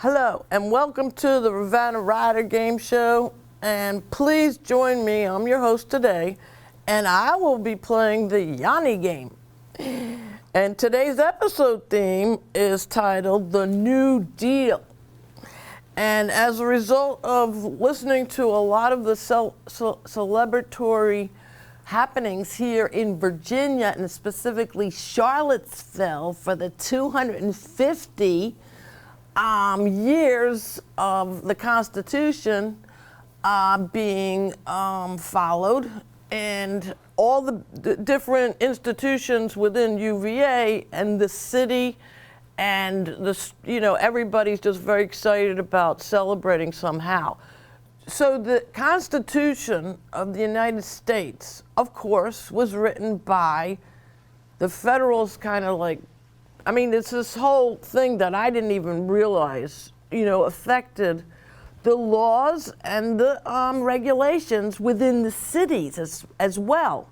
Hello, and welcome to the Rivanna Rider Game Show. And please join me. I'm your host today, and I will be playing the Yanni game. And today's episode theme is titled The New Deal. And as a result of listening to a lot of the celebratory happenings here in Virginia, and specifically Charlottesville, for the 250 years of the Constitution being followed, and all the different institutions within UVA and the city, and everybody's just very excited about celebrating somehow. So the Constitution of the United States, of course, was written by the Federals, it's this whole thing that I didn't even realize, affected the laws and the regulations within the cities as well.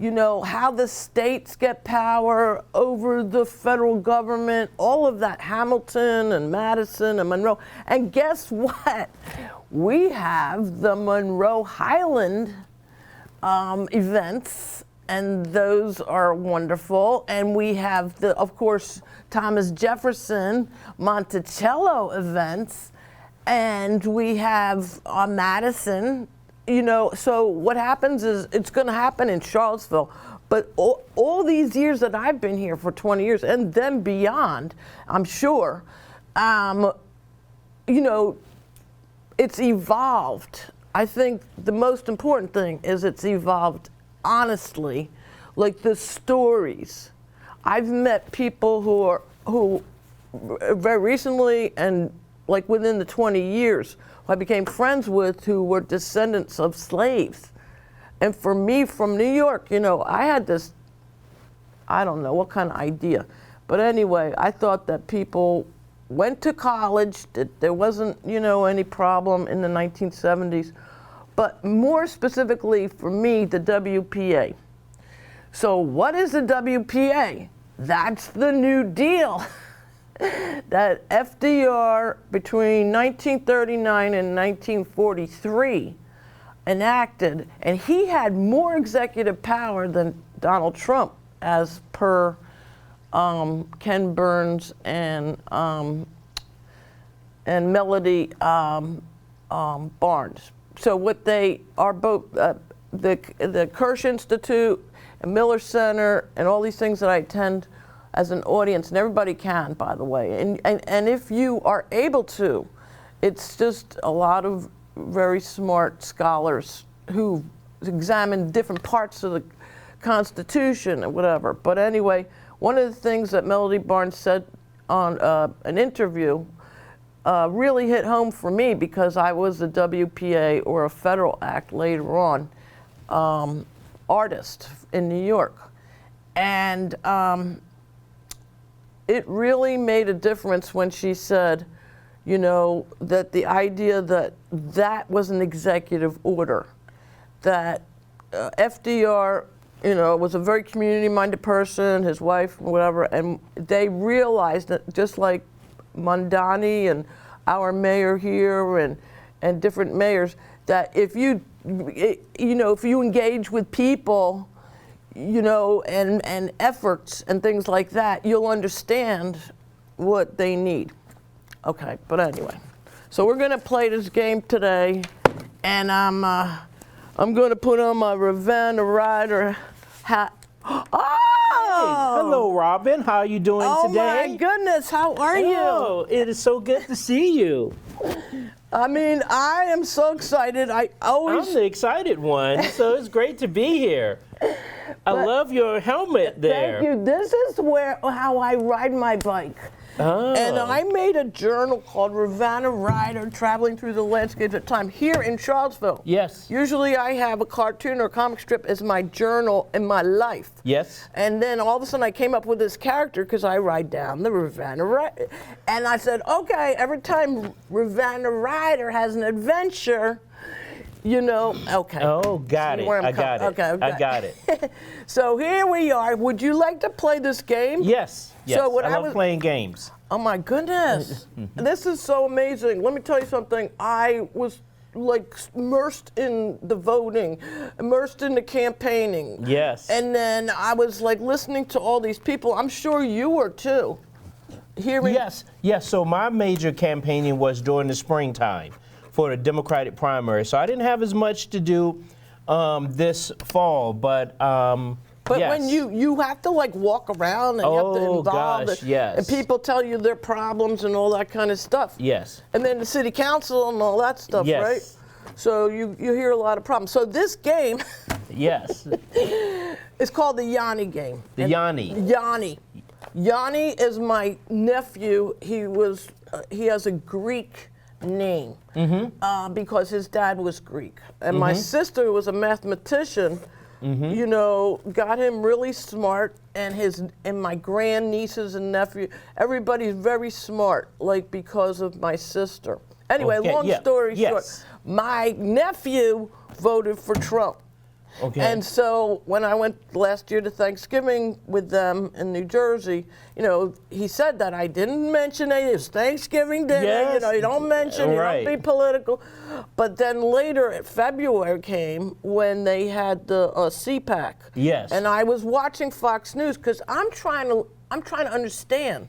How the states get power over the federal government, all of that, Hamilton and Madison and Monroe. And guess what? We have the Monroe Highland events, and those are wonderful. And we have of course, Thomas Jefferson, Monticello events, and we have Madison. So what happens is it's going to happen in Charlottesville. But all these years that I've been here for 20 years, and then beyond, I'm sure, it's evolved. I think the most important thing is it's evolved honestly, like the stories. I've met people who very recently, and like within the 20 years, I became friends with, who were descendants of slaves. And for me, from New York, I had this, I don't know what kind of idea. But anyway, I thought that people went to college, that there wasn't, any problem in the 1970s. But more specifically for me, the WPA. So what is the WPA? That's the New Deal that FDR, between 1939 and 1943, enacted. And he had more executive power than Donald Trump, as per Ken Burns and Melody Barnes. So what they are both, the Kirsch Institute and Miller Center and all these things that I attend as an audience, and everybody can, by the way. And if you are able to, it's just a lot of very smart scholars who examine different parts of the Constitution and whatever. But anyway, one of the things that Melody Barnes said on an interview really hit home for me, because I was a WPA, or a Federal Act later on, artist in New York. And it really made a difference when she said, that the idea that was an executive order, that FDR, was a very community-minded person, his wife, whatever, and they realized that, just like Mondani and our mayor here and different mayors, that if you engage with people, and efforts and things like that, you'll understand what they need. Okay, but anyway, so we're gonna play this game today, and I'm gonna put on my Rivanna Rider hat. Oh! Hey, hello, Robin. How are you doing today? Oh my goodness, how are you? Oh, it is so good to see you. I am so excited. I'm the excited one, so it's great to be here. I love your helmet there. Thank you. This is how I ride my bike. Oh. And I made a journal called Rivanna Rider, Traveling Through the Landscapes of Time, here in Charlottesville. Yes. Usually I have a cartoon or a comic strip as my journal in my life. Yes. And then all of a sudden I came up with this character, because I ride down the Rivanna Rider. And I said, okay, every time Rivanna Rider has an adventure, You know, okay. Oh, got See it. where I'm I got it. Okay, okay. I got it. So here we are. Would you like to play this game? Yes. Yes. So what I love playing games. Oh my goodness. This is so amazing. Let me tell you something. I was like immersed in the voting, immersed in the campaigning. Yes. And then I was like listening to all these people. I'm sure you were too. Hearing. Yes. Yes. So my major campaigning was during the springtime for the Democratic primary. So I didn't have as much to do this fall, but yes. When you have to like walk around and you have to involve gosh, yes. and people tell you their problems and all that kind of stuff. Yes. And then the city council and all that stuff, Yes. right? So you hear a lot of problems. So this game Yes. is called the Yanni game. The Yanni. Yanni. Yanni is my nephew. He has a Greek name because his dad was Greek. And my sister, who was a mathematician, you know, got him really smart, and my grandnieces and nephew, everybody's very smart, like because of my sister. Anyway, Okay, long yeah, story yes. short, my nephew voted for Trump. Okay. And so when I went last year to Thanksgiving with them in New Jersey, you know, he said that I didn't mention it. It's Thanksgiving dinner. Yes. You know, you don't mention, Right. you don't be political. But then later, February came when they had the CPAC. Yes. And I was watching Fox News because I'm trying to understand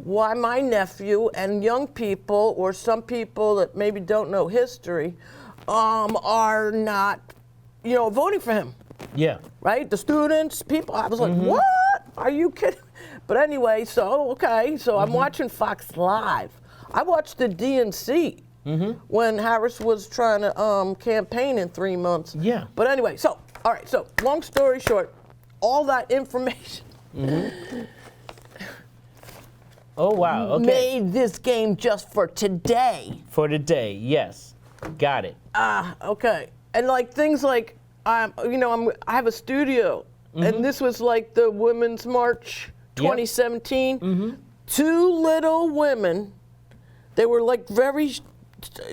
why my nephew and young people, or some people that maybe don't know history, are not, you know, voting for him. Yeah. Right? The students, people. I was like, what? Are you kidding? But anyway, so I'm watching Fox Live. I watched the DNC when Harris was trying to campaign in 3 months. Yeah. But anyway, so long story short, all that information Oh wow. Okay. made this game just for today. For the day. Yes. Got it. Okay. And like things like, I have a studio, and this was like the Women's March 2017. 2 little women, they were like very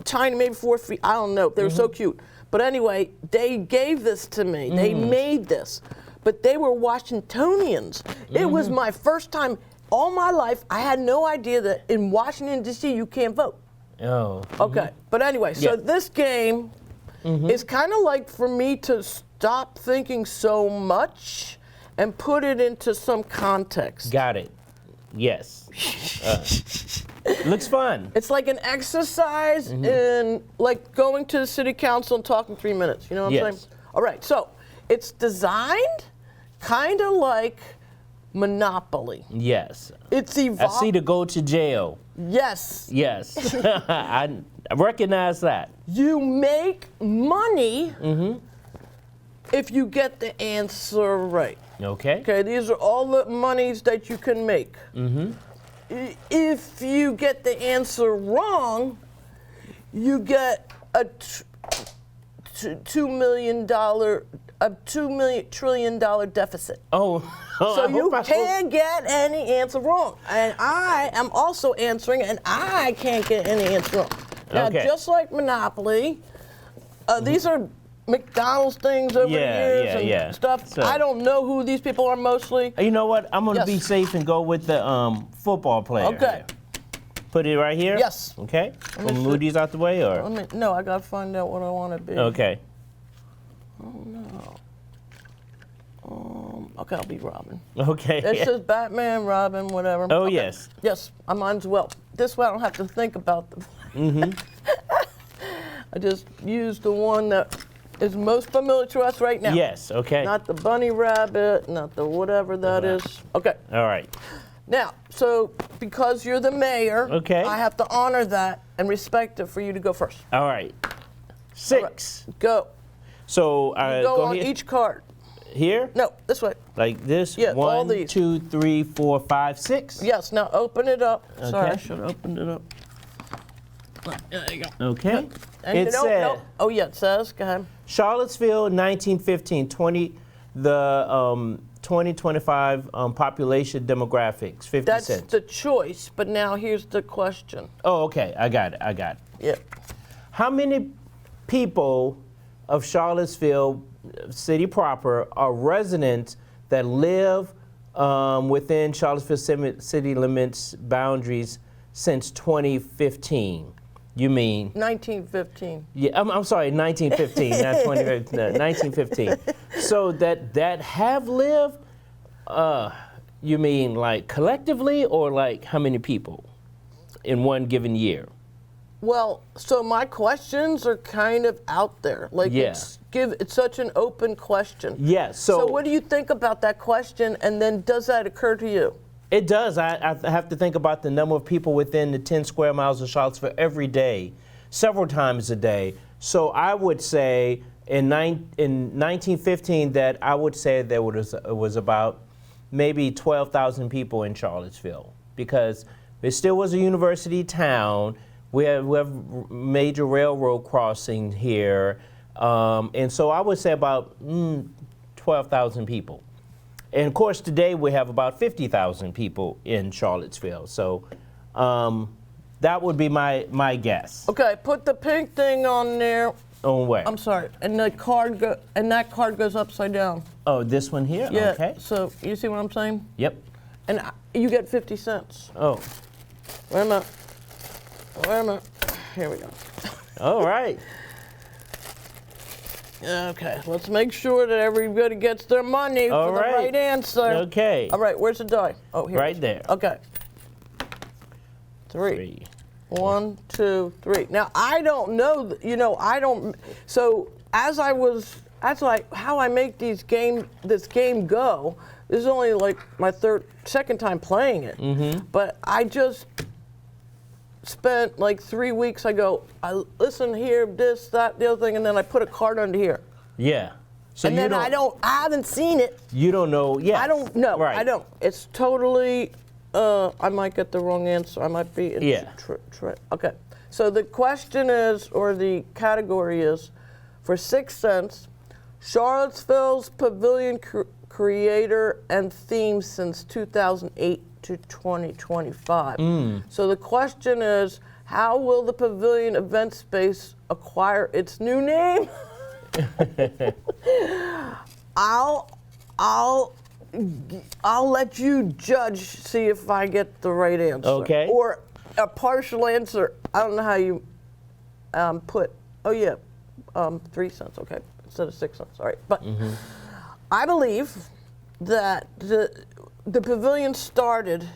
tiny, maybe 4 feet, I don't know. They were so cute. But anyway, they gave this to me. They made this. But they were Washingtonians. It was my first time, all my life, I had no idea that in Washington, D.C., you can't vote. Oh. Okay. But anyway, so Yeah. this game is kind of like for me to stop thinking so much and put it into some context. Got it. Yes. Looks fun. It's like an exercise in like going to the city council and talking 3 minutes. You know what I'm Yes. saying? All right. So it's designed kind of like Monopoly. Yes. It's I evolved. see the go to jail. Yes. Yes. I recognize that. You make money if you get the answer right. Okay. Okay, these are all the monies that you can make. If you get the answer wrong, you get a $2 trillion deficit. Oh. So you can't get any answer wrong. And I am also answering, and I can't get any answer wrong. Now, Okay. just like Monopoly, these are McDonald's things over the years and stuff. So- I don't know who these people are mostly. You know what? I'm going to Yes. be safe and go with the football player. Okay. here. Put it right here? Yes. Okay. me We'll see. move these out the way, or? No, I gotta find out what I want to be. Okay. Okay, I'll be Robin. Okay. It says Batman, Robin, whatever. Oh, Okay. yes. Yes, I might as well. This way I don't have to think about them. I just use the one that is most familiar to us right now. Yes, okay. Not the bunny rabbit, not the whatever that is. Okay. All right. Now, so because you're the mayor, Okay. I have to honor that and respect it for you to go first. All right. 6. Go. So Go on here. each card. Here? No, this way. Like this? Yeah, all 1, these. 2, 3, 4, 5, 6. Yes, now open it up. Sorry, I Okay. should have opened it up. There you go. Okay. And It said Oh, yeah, it says. Go ahead. Charlottesville, 1915, 2025 population demographics, 50 That's cents. the choice, but now here's the question. Oh, okay. I got it. Yeah. How many people of Charlottesville city proper are residents that live within Charlottesville city limits boundaries since 2015. You mean? 1915. Yeah, I'm sorry, 1915, not 2015, 1915. So that have lived, you mean like collectively or like how many people in one given year? Well, so my questions are kind of out there. Like it's such an open question. Yes. So what do you think about that question, and then does that occur to you? It does. I have to think about the number of people within the 10 square miles of Charlottesville every day, several times a day. So I would say in 1915 that I would say there was about maybe 12,000 people in Charlottesville, because it still was a university town. We have major railroad crossing here. And so I would say about 12,000 people. And of course, today we have about 50,000 people in Charlottesville. So that would be my guess. Okay, put the pink thing on there. On where? I'm sorry, and that card goes upside down. Oh, this one here? Yeah. Okay. So you see what I'm saying? Yep. And you get 50 cents. Oh. Wait a minute. Wait a minute. Here we go. All right. Okay, let's make sure that everybody gets their money for the right answer. Okay. All right, where's the die? Oh, here. Right there. Okay. Three. 1, 2, 3. Now, I don't know, I don't, so as how I make this game go, this is only like my second time playing it, but I just spent like 3 weeks. I listen here, this, that, the other thing, and then I put a card under here. Yeah. So and then I haven't seen it. You don't know, yeah. I don't know. Right. I don't. It's totally, I might get the wrong answer. I might be. Okay. So the question is, or the category is, for 6 cents, Charlottesville's pavilion creator and theme since 2008 to 2025. So the question is, how will the pavilion event space acquire its new name? I'll let you judge, see if I get the right answer. Okay. Or a partial answer. I don't know how you put. Oh yeah, 3 cents. Okay, instead of 6 cents. All right, but I believe that the pavilion started.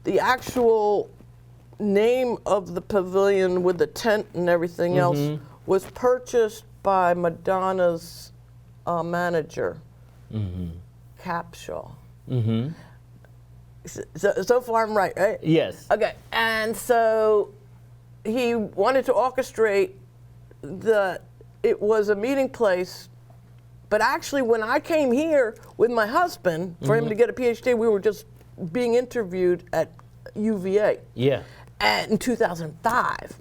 The actual name of the pavilion with the tent and everything else was purchased by Madonna's manager, Capshaw. So far I'm right, right? Yes. Okay, and so he wanted to orchestrate it was a meeting place, but actually when I came here with my husband for him to get a PhD, we were just being interviewed at UVA. Yeah. In 2005.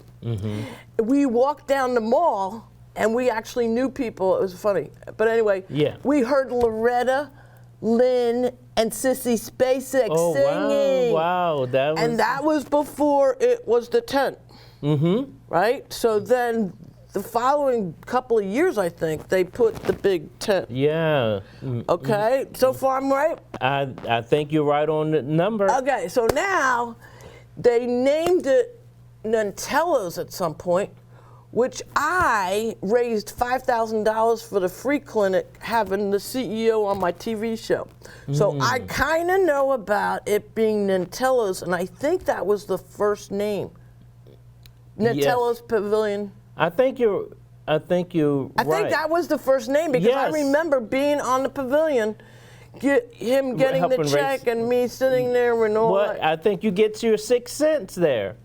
We walked down the mall and we actually knew people. It was funny. But anyway, we heard Loretta Lynn and Sissy Spacek singing. Wow, that was... And that was before it was the tent. Right? So then the following couple of years, I think, they put the big tent. Yeah. Okay, so far I'm right? I think you're right on the number. Okay, so now they named it Nantello's at some point, which I raised $5,000 for the free clinic having the CEO on my TV show. So I kind of know about it being Nantello's, and I think that was the first name. Nantello's Pavilion. I think you're right. I think that was the first name because I remember being on the pavilion, him getting the check and me sitting there and all that. I think you get your 6 cents there.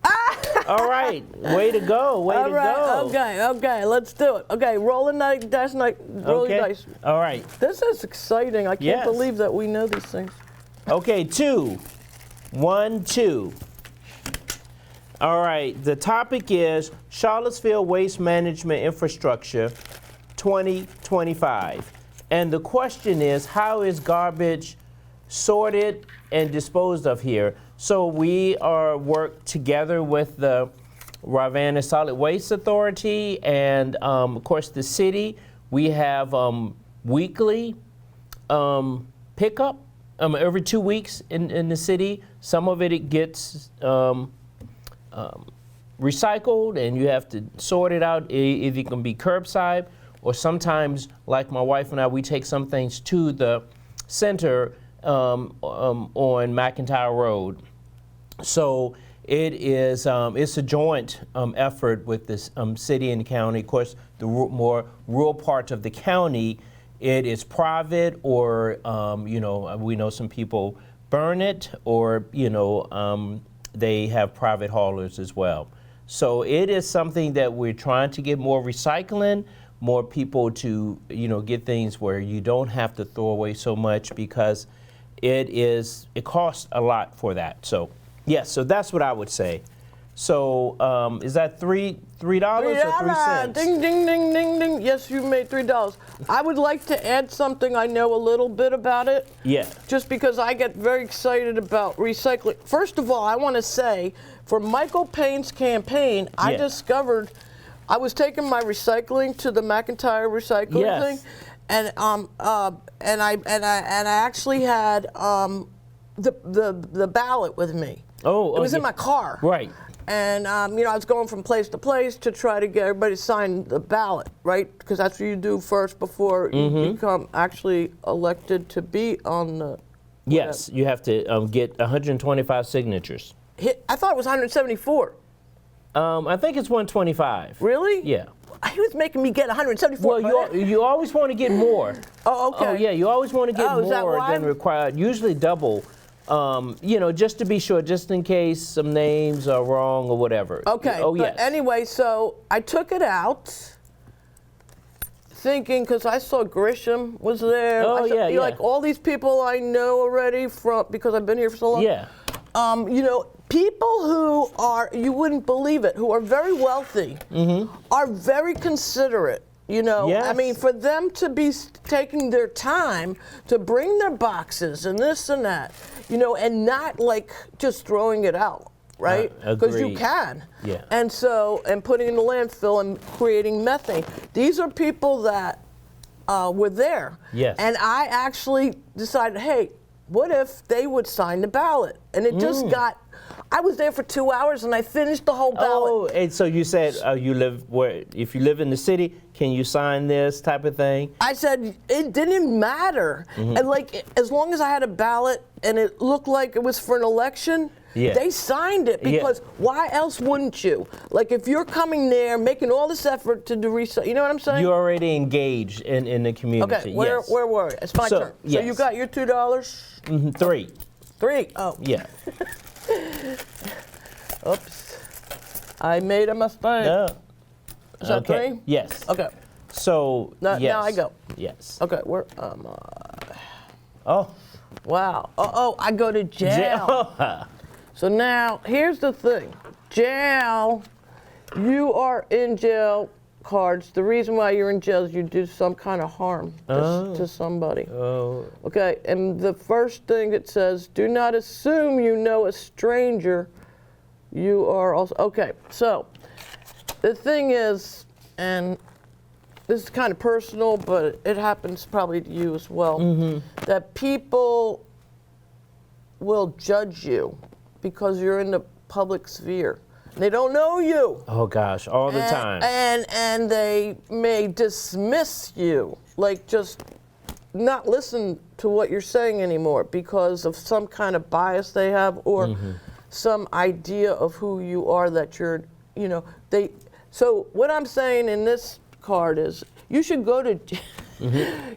All right, way to go, way to go. Okay, let's do it. Okay, roll the dice, roll your dice. All right. This is exciting. I can't believe that we know these things. Okay, 2. 1, 2. All right, the topic is Charlottesville Waste Management Infrastructure 2025. And the question is, how is garbage sorted and disposed of here? So we work together with the Rivanna Solid Waste Authority, and of course the city. We have weekly pickup every 2 weeks in the city. Some of it gets recycled, and you have to sort it out. Either it can be curbside, or sometimes, like my wife and I, we take some things to the center on McIntyre Road. So it is it's a joint effort with this city and county. Of course, the more rural parts of the county, it is private, or you know, we know some people burn it, or you know, they have private haulers as well. So it is something that we're trying to get more recycling, more people to, you know, get things where you don't have to throw away so much, because it costs a lot for that. So yes, so that's what I would say. So is that $3 or 3 cents? Ding, ding, ding, ding, ding. Yes, you made $3. I would like to add something. I know a little bit about it. Yeah. Just because I get very excited about recycling. First of all, I want to say, for Michael Payne's campaign, I discovered I was taking my recycling to the McIntyre recycling thing, and I actually had the ballot with me. Oh, it was in my car. Right. And you know, I was going from place to place to try to get everybody to sign the ballot, right? Because that's what you do first before you become actually elected to be on the. Yes, you have to get 125 signatures. I thought it was 174. I think it's 125. Really? Yeah. He was making me get 174. Well, you always want to get more. Oh, okay. Oh, yeah, you always want to get more than required. Usually double. You know, just to be sure, just in case some names are wrong or whatever. Okay. Oh, but yes. Anyway, so I took it out, thinking, because I saw Grisham was there. Oh, yeah. Like all these people I know already because I've been here for so long. Yeah. You know, people who are, you wouldn't believe it, who are very wealthy, are very considerate. You know, Yes. I mean, for them to be taking their time to bring their boxes and this and that, you know, and not like just throwing it out, right? Because you can. Yeah. And so, and putting it in the landfill and creating methane. These are people that were there. Yes. And I actually decided, hey, what if they would sign the ballot? And it just got, I was there for 2 hours and I finished the whole ballot. Oh, and so you said you live where? If you live in the city, can you sign this type of thing? I said it didn't matter, and like as long as I had a ballot and it looked like it was for an election, they signed it, because why else wouldn't you? Like if you're coming there, making all this effort to do research, you know what I'm saying? You're already engaged in the community. Okay, where were we? It's my turn. So you got your $2? 3. 3. Oh. Yeah. Oops. I made a mistake. No. Is that 3? Yes. Okay. So Now I go. Yes. Okay. Where? Oh. Wow. Oh, I go to jail. So now here's the thing. Jail. You are in jail cards. The reason why you're in jail is you do some kind of harm to somebody. Oh. Okay, and the first thing it says, do not assume you know a stranger. You are also, okay, so the thing is, and this is kind of personal, but it happens probably to you as well, that people will judge you because you're in the public sphere. They don't know you. Oh gosh, all the time. And they may dismiss you, like just not listen to what you're saying anymore because of some kind of bias they have, or some idea of who you are that you're, you know, so what I'm saying in this card is you should go to,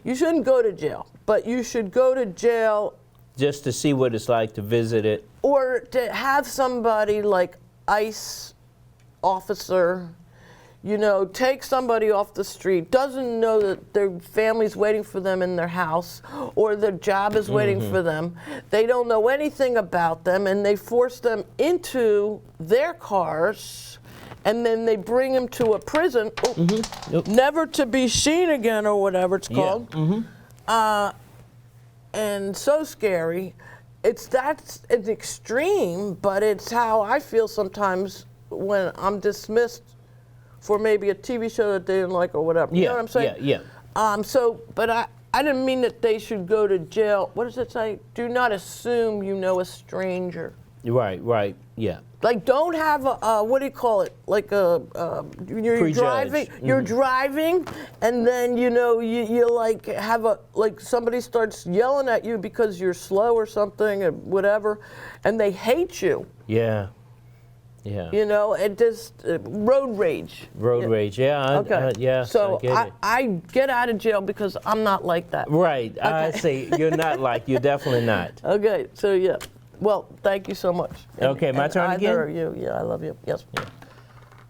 you shouldn't go to jail, but you should go to jail just to see what it's like to visit it. Or to have somebody like ICE officer, you know, take somebody off the street, doesn't know that their family's waiting for them in their house or their job is waiting for them. They don't know anything about them, and they force them into their cars, and then they bring them to a prison, never to be seen again or whatever it's called. And so scary. It's extreme, but it's how I feel sometimes when I'm dismissed for maybe a TV show that they didn't like or whatever. Yeah, You know what I'm saying? yeah. But I didn't mean that they should go to jail. What does it say? Do not assume you know a stranger. Right, yeah. Like, don't have a what do you call it? Like you're Prejudge. driving. You're driving, and then you like have somebody starts yelling at you because you're slow or something or whatever, and they hate you. Yeah. It just road rage. Road rage, yeah. Okay. Yes, so I get it. I get out of jail because I'm not like that. Right. Okay. I say you're not like, you're definitely not. Okay. So yeah. Well, thank you so much. Okay, my turn again? Either you. Yeah, I love you. Yes.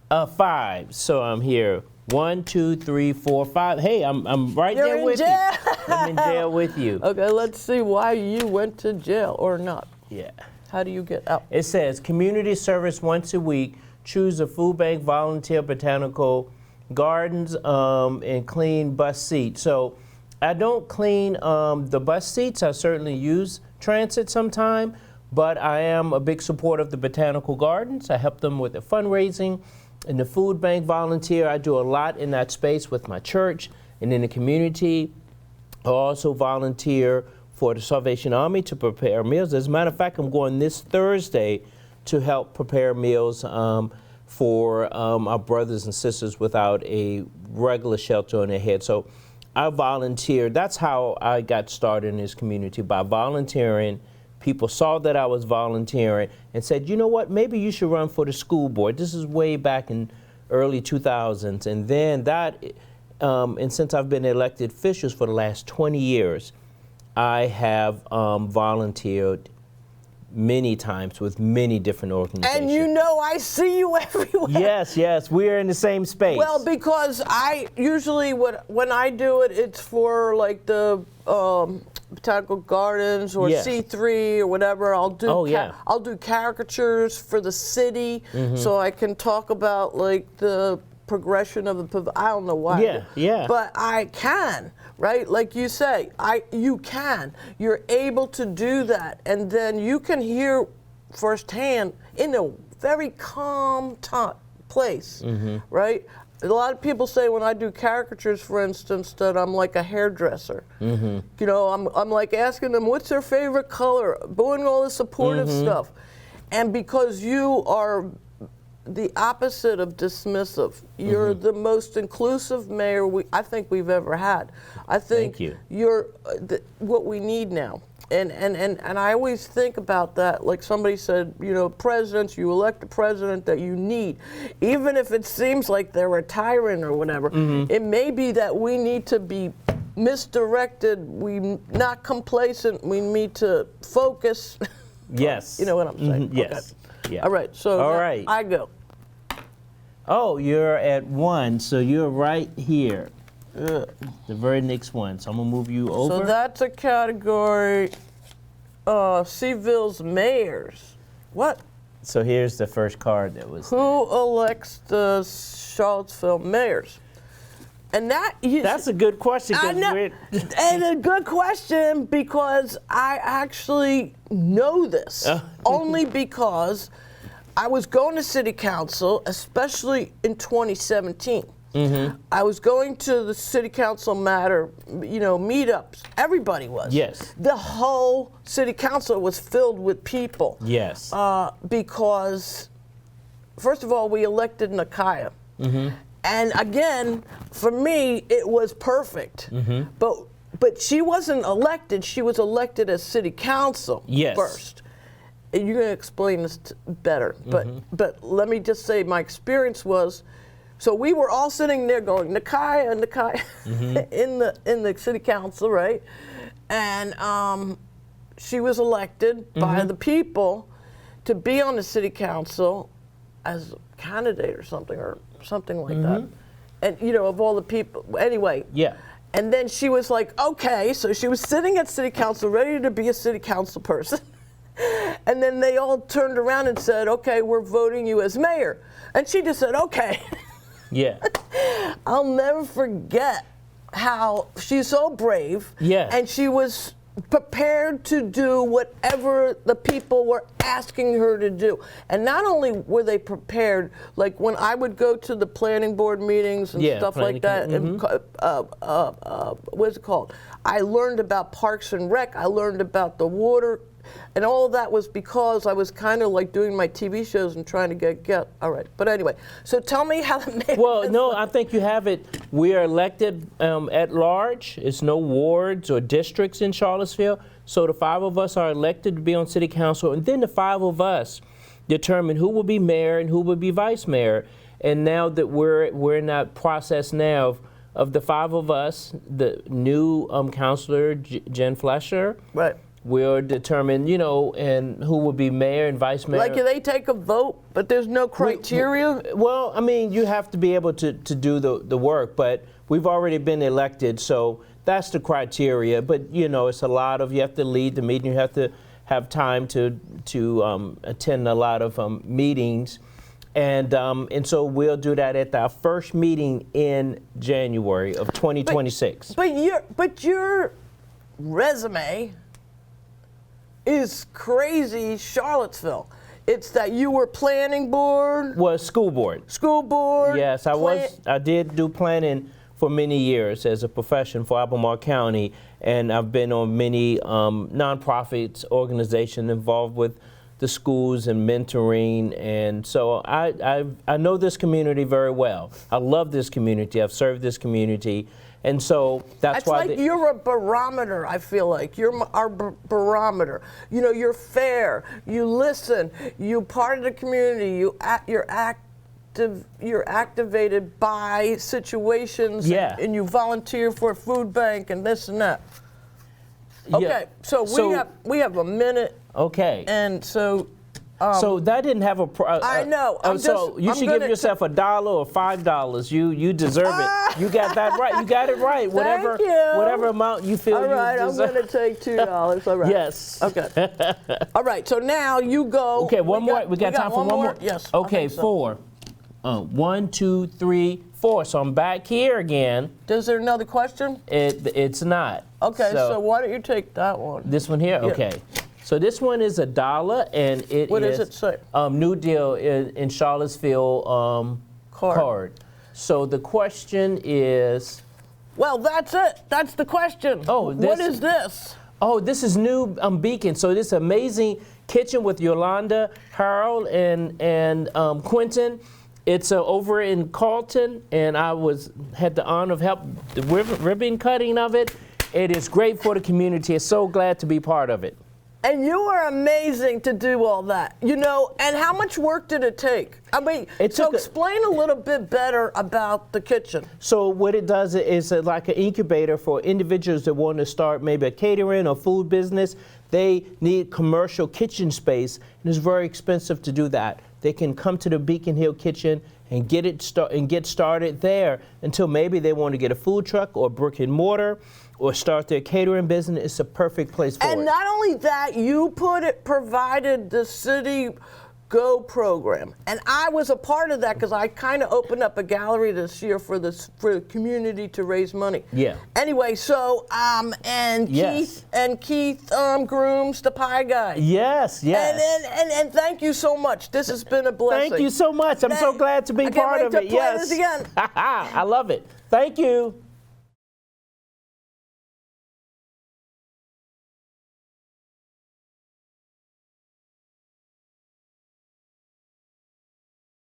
5. So I'm here. 1, 2, 3, 4, 5. Hey, I'm right You're there in with jail. you. I'm in jail with you. Okay, let's see why you went to jail or not. Yeah. How do you get out? It says community service once a week. Choose a food bank, volunteer, botanical gardens, and clean bus seats. So I don't clean the bus seats. I certainly use transit sometime, but I am a big supporter of the botanical gardens. I help them with the fundraising and the food bank volunteer. I do a lot in that space with my church and in the community. I also volunteer for the Salvation Army to prepare meals. As a matter of fact, I'm going this Thursday to help prepare meals for our brothers and sisters without a regular shelter on their head. So I volunteered. That's how I got started in this community, by volunteering. People saw that I was volunteering and said, you know what, maybe you should run for the school board. This is way back in early 2000s. And then that, and since I've been elected officials for the last 20 years, I have volunteered many times with many different organizations. And I see you everywhere. Yes, we're in the same space. Well, because I usually, when I do it, it's for like the botanical gardens or C3 or whatever. I'll do I'll do caricatures for the city, so I can talk about like the progression of the, I don't know why. Yeah. But I can, right? Like you say, you can. You're able to do that, and then you can hear firsthand in a very calm place, right? A lot of people say when I do caricatures, for instance, that I'm like a hairdresser. I'm like asking them what's their favorite color, doing all the supportive stuff, and because you are the opposite of dismissive. You're the most inclusive mayor I think we've ever had. I think Thank you. You're what we need now. And I always think about that. Like somebody said, presidents, you elect a president that you need. Even if it seems like they're a tyrant or whatever, it may be that we need to be misdirected, we not complacent, we need to focus. Yes. You know what I'm saying? Yes. Okay. Yeah. All right, so All right. I go. Oh, you're at 1, so you're right here. The very next one. So I'm gonna move you over. So that's a category, Seville's mayors. What? So here's the first card that was. Who elects the Charlottesville mayors? And that's a good question. I know, and a good question because I actually know this only because I was going to city council, especially in 2017. I was going to the city council meetups. Everybody was. Yes. The whole city council was filled with people. Yes. Because, first of all, we elected Nakaya. And again, for me, it was perfect. But she wasn't elected. She was elected as city council first. And you're going to explain this better. But let me just say my experience was, so we were all sitting there going, Nakaya, in the city council, right? And she was elected by the people to be on the city council as a candidate or something like that. And of all the people, anyway. Yeah. And then she was like, okay, so she was sitting at city council ready to be a city council person. And then they all turned around and said, okay, we're voting you as mayor. And she just said, okay. Yeah. I'll never forget how she's so brave. Yeah. And she was prepared to do whatever the people were asking her to do. And not only were they prepared, like when I would go to the planning board meetings and stuff like that, and what's it called? I learned about Parks and Rec, I learned about the water, and all of that was because I was kind of like doing my TV shows and trying to get all right. But anyway, so tell me how the mayor. Well, no, I think you have it. We are elected at large. It's no wards or districts in Charlottesville. So the 5 of us are elected to be on city council, and then the 5 of us determine who will be mayor and who will be vice mayor. And now that we're in that process now of the 5 of us, the new councilor Jen Flesher. Right. We'll determine, you know, and who will be mayor and vice mayor. Like, they take a vote, but there's no criteria? Well, I mean, you have to be able to do the work, but we've already been elected, so that's the criteria. But, you know, it's a lot of, you have to lead the meeting, you have to have time to attend a lot of meetings. And so we'll do that at our first meeting in January of 2026. But your resume is crazy Charlottesville. It's that you were planning board. Well, school board. School board. Yes, I did do planning for many years as a profession for Albemarle County, and I've been on many nonprofits, organizations involved with the schools and mentoring, and so I know this community very well. I love this community. I've served this community. And so that's why. It's like you're a barometer, I feel like. You're our barometer. You know, you're fair, you listen, you're part of the community, you're activated by situations, and you volunteer for a food bank and this and that. Okay, so we have a minute. Okay. And so. So that didn't have a. I know. So you should give yourself $1 or $5. You deserve it. You got that right. You got it right. Whatever amount you feel. All right, you deserve. I'm going to take $2. All right. Yes. Okay. All right. So now you go. Okay. One more. We got time for one more. Yes. Okay. So. 4. 1, 2, 3, 4. So I'm back here again. Is there another question? It's not. Okay. So why don't you take that one? This one here. Yeah. Okay. So this one is $1, and what does it say? New Deal in Charlottesville card. So the question is. Well, that's it. That's the question. Oh, what is this? Oh, this is new Beacon. So this amazing kitchen with Yolanda, Harold, and Quentin. It's over in Carlton, and I had the honor of help the ribbon cutting of it. It is great for the community. I'm so glad to be part of it. And you are amazing to do all that, you know. And how much work did it take? I mean, so explain a little bit better about the kitchen. So what it does is like an incubator for individuals that want to start maybe a catering or food business. They need commercial kitchen space, and it's very expensive to do that. They can come to the Beacon Hill Kitchen and get started there until maybe they want to get a food truck or brick and mortar, or start their catering business. It's a perfect place for it. And not only that, you provided the City Go program. And I was a part of that because I kind of opened up a gallery this year for the community to raise money. Yeah. Anyway, so, and yes. Keith grooms the pie guy. Yes, yes. And thank you so much. This has been a blessing. Thank you so much. I'm so glad to be part of it. I can't wait to play this again. I love it. Thank you.